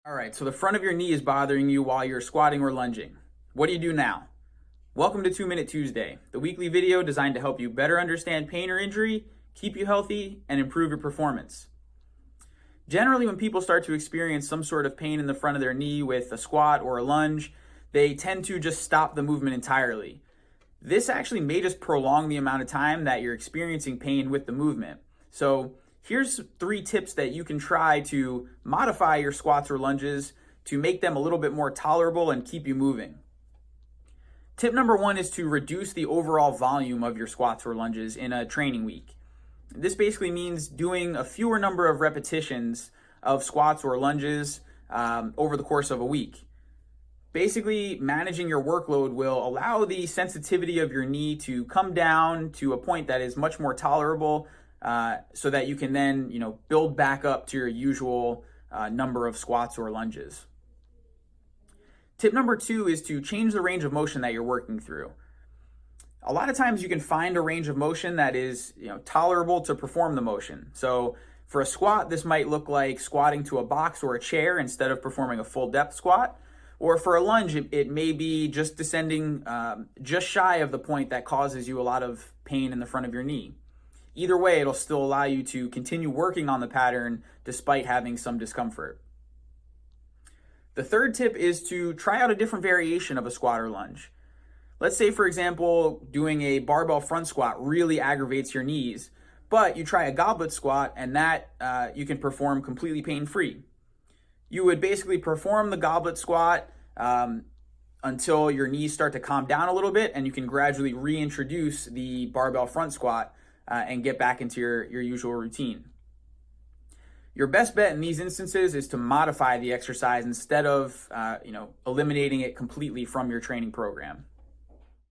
All right, so the front of your knee is bothering you while you're squatting or lunging. What do you do now? Welcome to 2 Minute Tuesday, the weekly video designed to help you better understand pain or injury, keep you healthy, and improve your performance. Generally, when people start to experience some sort of pain in the front of their knee with a squat or a lunge, they tend to just stop the movement entirely. This actually may just prolong the amount of time that you're experiencing pain with the movement. So here's 3 tips that you can try to modify your squats or lunges to make them a little bit more tolerable and keep you moving. Tip number 1 is to reduce the overall volume of your squats or lunges in a training week. This basically means doing a fewer number of repetitions of squats or lunges over the course of a week. Basically, managing your workload will allow the sensitivity of your knee to come down to a point that is much more tolerable, so that you can then, build back up to your usual number of squats or lunges. Tip number 2 is to change the range of motion that you're working through. A lot of times you can find a range of motion that is, tolerable to perform the motion. So for a squat, this might look like squatting to a box or a chair instead of performing a full depth squat. Or for a lunge, it may be just descending just shy of the point that causes you a lot of pain in the front of your knee. Either way, it'll still allow you to continue working on the pattern despite having some discomfort. The third tip is to try out a different variation of a squat or lunge. Let's say, for example, doing a barbell front squat really aggravates your knees, but you try a goblet squat and that you can perform completely pain-free. You would basically perform the goblet squat until your knees start to calm down a little bit, and you can gradually reintroduce the barbell front squat and get back into your usual routine. Your best bet in these instances is to modify the exercise instead of eliminating it completely from your training program.